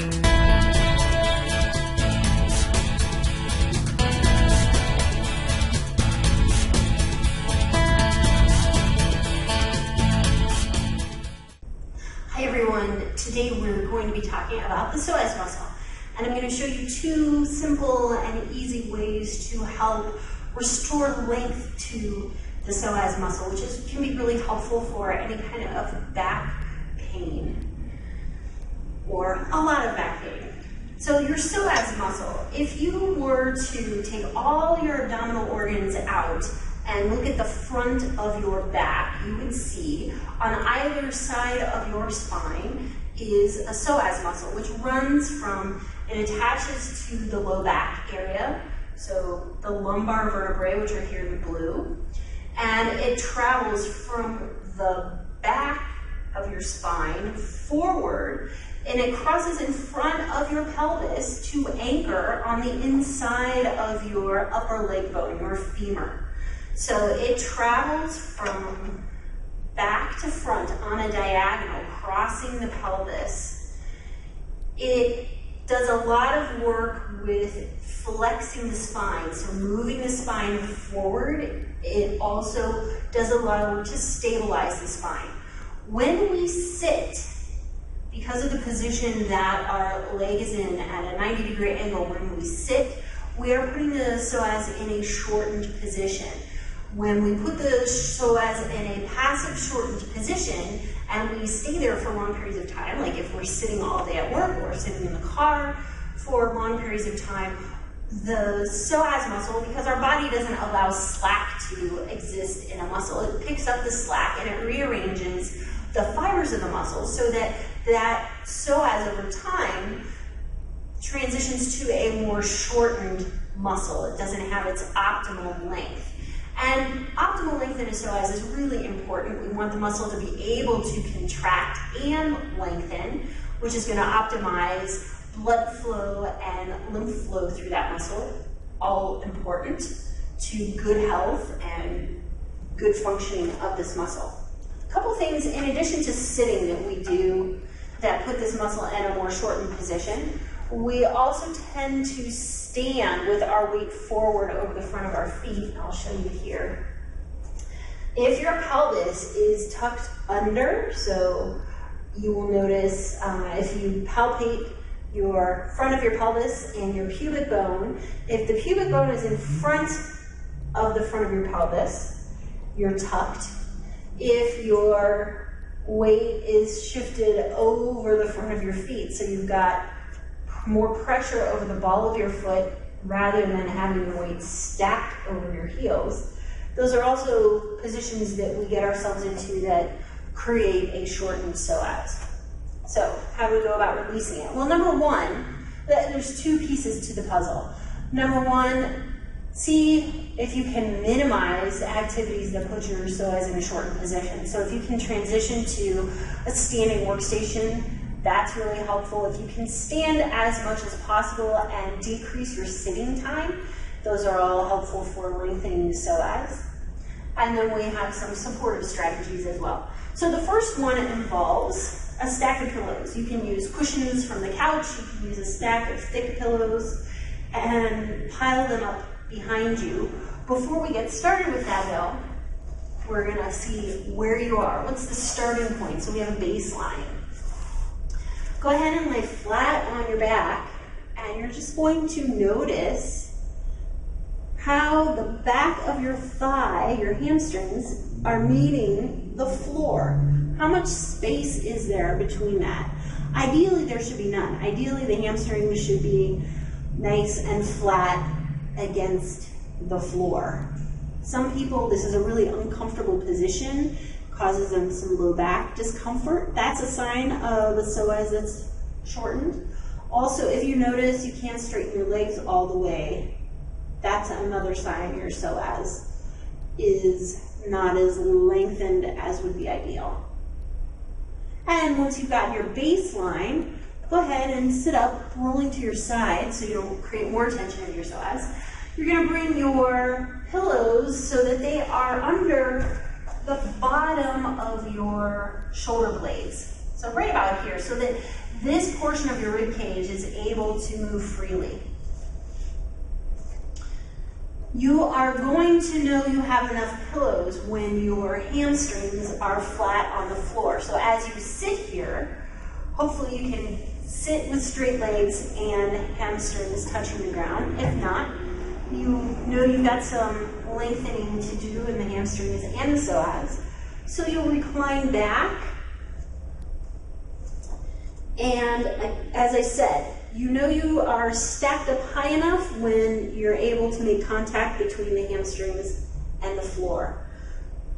Hi everyone, today we're going to be talking about the psoas muscle, and I'm going to show you two simple and easy ways to help restore length to the psoas muscle, which can be really helpful for any kind of back pain or a lot of back pain. So your psoas muscle, if you were to take all your abdominal organs out and look at the front of your back, you would see on either side of your spine is a psoas muscle, which runs from, it attaches to the low back area, so the lumbar vertebrae, which are here in blue, and it travels from the back of your spine forward, and it crosses in front of your pelvis to anchor on the inside of your upper leg bone, your femur. So it travels from back to front on a diagonal, crossing the pelvis. It does a lot of work with flexing the spine, so moving the spine forward. It also does a lot of work to stabilize the spine. When we sit, because of the position that our leg is in at a 90-degree angle, when we sit, we are putting the psoas in a shortened position. When we put the psoas in a passive shortened position and we stay there for long periods of time, like if we're sitting all day at work or sitting in the car for long periods of time, the psoas muscle, because our body doesn't allow slack to exist in a muscle, it picks up the slack and it rearranges the fibers of the muscle so that that psoas over time transitions to a more shortened muscle. It doesn't have its optimal length. And optimal length in a psoas is really important. We want the muscle to be able to contract and lengthen, which is going to optimize blood flow and lymph flow through that muscle, all important to good health and good functioning of this muscle. A couple things in addition to sitting that we do that put this muscle in a more shortened position. We also tend to stand with our weight forward over the front of our feet. I'll show you here. If your pelvis is tucked under, so you will notice if you palpate your front of your pelvis and your pubic bone, if the pubic bone is in front of the front of your pelvis, you're tucked. If your weight is shifted over the front of your feet, so you've got more pressure over the ball of your foot rather than having your weight stacked over your heels. Those are also positions that we get ourselves into that create a shortened psoas. So how do we go about releasing it? Well, number one, there's two pieces to the puzzle. Number one, see if you can minimize activities that put your psoas in a shortened position. So if you can transition to a standing workstation, that's really helpful. If you can stand as much as possible and decrease your sitting time, those are all helpful for lengthening the psoas. And then we have some supportive strategies as well. So the first one involves a stack of pillows. You can use cushions from the couch, you can use a stack of thick pillows and pile them up behind you. Before we get started with that though, we're gonna see where you are. What's the starting point? So we have a baseline. Go ahead and lay flat on your back, and you're just going to notice how the back of your thigh, your hamstrings, are meeting the floor. How much space is there between that? Ideally, there should be none. Ideally, the hamstrings should be nice and flat against the floor. Some people, this is a really uncomfortable position, causes them some low back discomfort. That's a sign of a psoas that's shortened. Also, if you notice you can't straighten your legs all the way, that's another sign your psoas is not as lengthened as would be ideal. And once you've got your baseline, go ahead and sit up, rolling to your side so you don't create more tension in your psoas. You're going to bring your pillows so that they are under the bottom of your shoulder blades. So right about here, so that this portion of your rib cage is able to move freely. You are going to know you have enough pillows when your hamstrings are flat on the floor. So as you sit here, hopefully you can sit with straight legs and hamstrings touching the ground. If not, you know you've got some lengthening to do in the hamstrings and the psoas. So you'll recline back. And as I said, you know you are stacked up high enough when you're able to make contact between the hamstrings and the floor.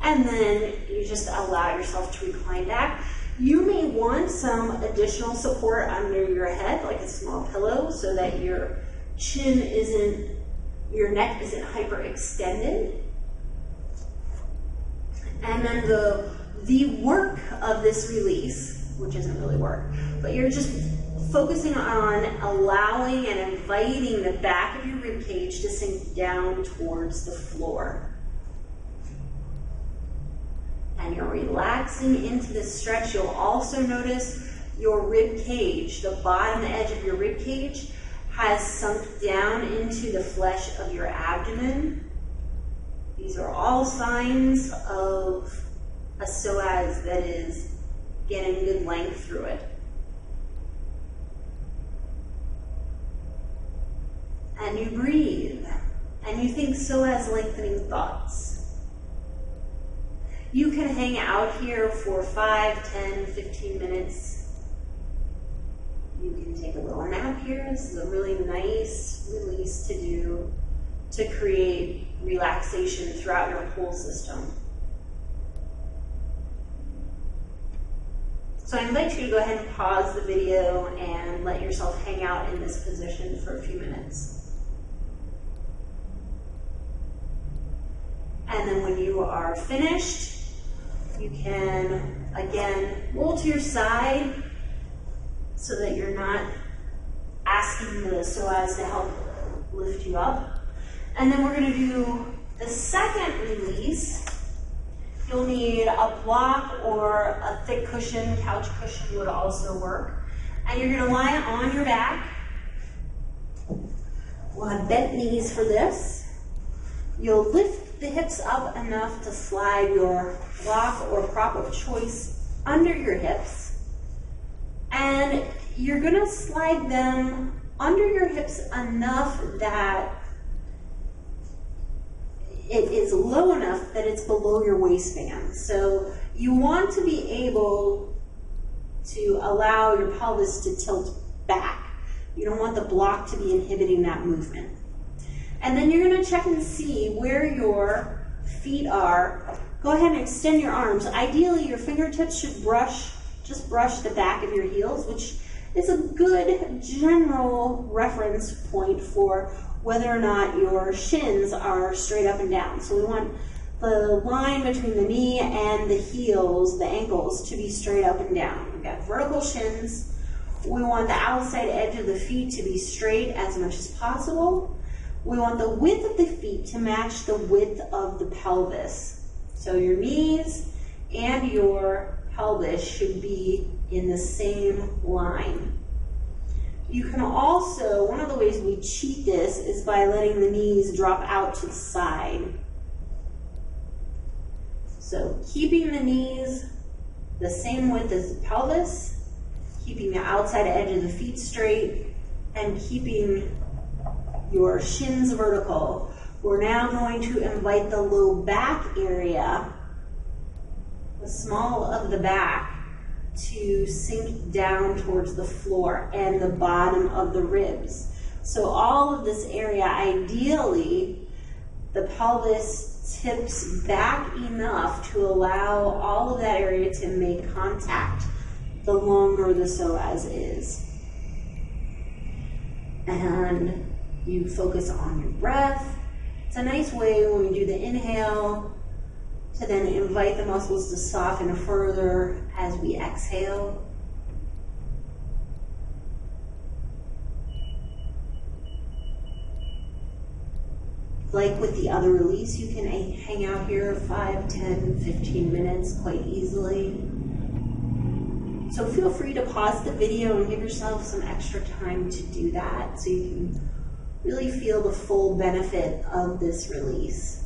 And then you just allow yourself to recline back. You may want some additional support under your head, like a small pillow, so that your your neck isn't hyperextended. And then the work of this release, which isn't really work, but you're just focusing on allowing and inviting the back of your rib cage to sink down towards the floor. And you're relaxing into this stretch. You'll also notice your rib cage, the bottom edge of your rib cage, has sunk down into the flesh of your abdomen. These are all signs of a psoas that is getting good length through it. And you breathe, and you think psoas lengthening thoughts. You can hang out here for 5, 10, 15 minutes. You can take a little nap here. This is a really nice release to do to create relaxation throughout your whole system. So I invite you to go ahead and pause the video and let yourself hang out in this position for a few minutes. And then when you are finished, you can, again, roll to your side so that you're not asking the psoas to help lift you up. And then we're going to do the second release. You'll need a block or a thick cushion. Couch cushion would also work. And you're going to lie on your back. We'll have bent knees for this. You'll lift the hips up enough to slide your block or prop of choice under your hips. And you're going to slide them under your hips enough that it is low enough that it's below your waistband. So you want to be able to allow your pelvis to tilt back. You don't want the block to be inhibiting that movement. And then you're going to check and see where your feet are. Go ahead and extend your arms. Ideally, your fingertips should just brush the back of your heels, which is a good general reference point for whether or not your shins are straight up and down. So we want the line between the knee and the heels, the ankles, to be straight up and down. We've got vertical shins. We want the outside edge of the feet to be straight as much as possible. We want the width of the feet to match the width of the pelvis. So your knees and your pelvis should be in the same line. You can also, one of the ways we cheat this is by letting the knees drop out to the side. So keeping the knees the same width as the pelvis, keeping the outside edge of the feet straight, and keeping your shins vertical. We're now going to invite the low back area, the small of the back, to sink down towards the floor and the bottom of the ribs. So all of this area, ideally, the pelvis tips back enough to allow all of that area to make contact the longer the psoas is. And you focus on your breath. It's a nice way when we do the inhale to then invite the muscles to soften further as we exhale. Like with the other release, you can hang out here 5, 10, 15 minutes quite easily. So feel free to pause the video and give yourself some extra time to do that so you can really feel the full benefit of this release.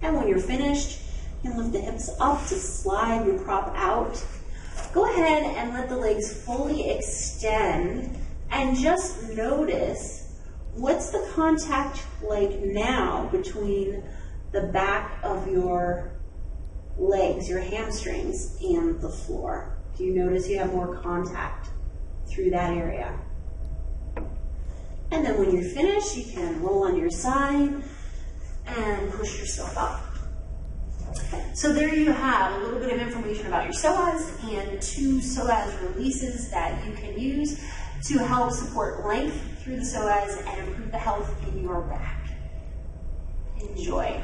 And when you're finished, you can lift the hips up to slide your prop out. Go ahead and let the legs fully extend and just notice what's the contact like now between the back of your legs, your hamstrings, and the floor. Do you notice you have more contact through that area? And then when you're finished, you can roll on your side and push yourself up. So there you have a little bit of information about your psoas and 2 psoas releases that you can use to help support length through the psoas and improve the health in your back. Enjoy.